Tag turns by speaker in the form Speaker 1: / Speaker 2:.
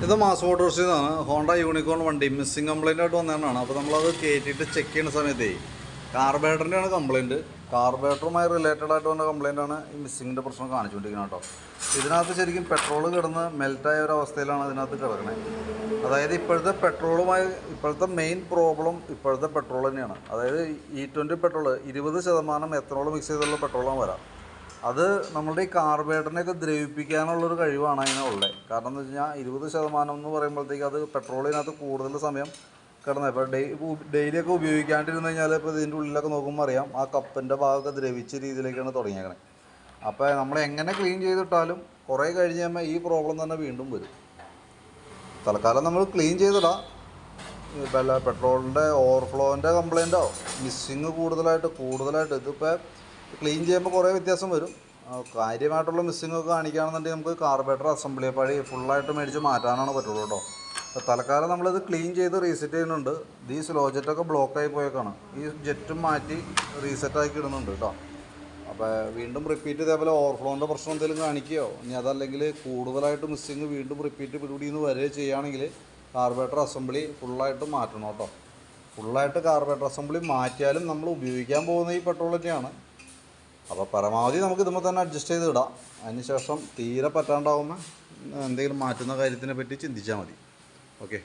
Speaker 1: ഇത് മാസ് മോട്ടോഴ്സിൽ നിന്നാണ് Honda unicorn വണ്ടി മിസ്സിങ് കംപ്ലൈൻ്റ് ആയിട്ട് വന്നതാണ്. അപ്പോൾ നമ്മളത് കയറ്റിയിട്ട് ചെക്ക് ചെയ്യുന്ന സമയത്തേ കാർബേറ്ററിൻ്റെയാണ് കംപ്ലയിൻറ്റ്. കാർബേറ്ററുമായി റിലേറ്റഡ് ആയിട്ട് വന്ന കംപ്ലയിൻ്റാണ് ഈ മിസ്സിങ്ങിൻ്റെ പ്രശ്നം കാണിച്ചുകൊണ്ടിരിക്കുന്നത് കേട്ടോ. ഇതിനകത്ത് ശരിക്കും പെട്രോൾ കിടന്ന് മെൽറ്റായ ഒരു അവസ്ഥയിലാണ് ഇതിനകത്ത് കിടക്കുന്നത്. അതായത് ഇപ്പോഴത്തെ മെയിൻ പ്രോബ്ലം ഇപ്പോഴത്തെ പെട്രോൾ തന്നെയാണ്. അതായത് E20 പെട്രോൾ 20% എത്തനോൾ മിക്സ് ചെയ്തുള്ള പെട്രോളാണ് വരാം. അത് നമ്മളുടെ ഈ കാർബേറ്ററിനെയൊക്കെ ദ്രവിപ്പിക്കാനുള്ളൊരു കഴിവാണ് അതിനുള്ളത്. കാരണം എന്ന് വെച്ച് കഴിഞ്ഞാൽ 20% എന്ന് പറയുമ്പോഴത്തേക്ക് അത് പെട്രോളിനകത്ത് കൂടുതൽ സമയം കിടന്നത്. ഇപ്പോൾ ഡെയിലിയൊക്കെ ഉപയോഗിക്കാണ്ടിരുന്ന് കഴിഞ്ഞാൽ ഇപ്പോൾ ഇതിൻ്റെ ഉള്ളിലൊക്കെ നോക്കുമ്പോൾ അറിയാം ആ കപ്പിൻ്റെ ഭാഗമൊക്കെ ദ്രവിച്ച രീതിയിലേക്കാണ് തുടങ്ങിയേക്കണത്. അപ്പോൾ നമ്മൾ എങ്ങനെ ക്ലീൻ ചെയ്തിട്ടാലും കുറേ കഴിഞ്ഞ് കഴിയുമ്പോൾ ഈ പ്രോബ്ലം തന്നെ വീണ്ടും വരും. തൽക്കാലം നമ്മൾ ക്ലീൻ ചെയ്തിടാം. വല്ല പെട്രോളിൻ്റെ ഓവർഫ്ലോൻ്റെ കംപ്ലയിൻറ്റോ മിസ്സിങ് കൂടുതലായിട്ട് ഇതിപ്പോൾ ക്ലീൻ ചെയ്യുമ്പോൾ കുറേ വ്യത്യാസം വരും. കാര്യമായിട്ടുള്ള മിസ്സിങ്ങൊക്കെ കാണിക്കുകയാണെന്നുണ്ടെങ്കിൽ നമുക്ക് കാർബേറ്റർ അസംബ്ലി പഴി ഫുള്ളായിട്ട് മേടിച്ച് മാറ്റാനാണ് പറ്റുള്ളൂ കേട്ടോ. തൽക്കാലം നമ്മളിത് ക്ലീൻ ചെയ്ത് റീസെറ്റ് ചെയ്യുന്നുണ്ട്. ഈ സ്ലോ ജെറ്റൊക്കെ ബ്ലോക്കായി പോയേക്കാണ്. ഈ ജെറ്റും മാറ്റി റീസെറ്റാക്കി ഇടുന്നുണ്ട് കേട്ടോ. അപ്പോൾ വീണ്ടും റിപ്പീറ്റ് ഇതേപോലെ ഓവർഫ്ലോൻ്റെ പ്രശ്നം എന്തെങ്കിലും കാണിക്കുകയോ ഇനി അതല്ലെങ്കിൽ കൂടുതലായിട്ട് മിസ്സിങ് വീണ്ടും റിപ്പീറ്റ് പിടിപിടിന്ന് വരികയോ ചെയ്യുകയാണെങ്കിൽ കാർബേറ്റർ അസംബ്ലി ഫുള്ളായിട്ട് മാറ്റണം കേട്ടോ. ഫുള്ളായിട്ട് കാർബേറ്റർ അസംബ്ലി മാറ്റിയാലും നമ്മൾ ഉപയോഗിക്കാൻ പോകുന്ന ഈ പെട്രോൾ തന്നെയാണ്. അപ്പോൾ പരമാവധി നമുക്ക് ഇതുമ്പോൾ തന്നെ അഡ്ജസ്റ്റ് ചെയ്ത് ഇടാം. അതിന് ശേഷം തീരെ പറ്റാണ്ടാവുമ്പോൾ എന്തെങ്കിലും മാറ്റുന്ന കാര്യത്തിനെ പറ്റി ചിന്തിച്ചാൽ മതി. ഓക്കെ.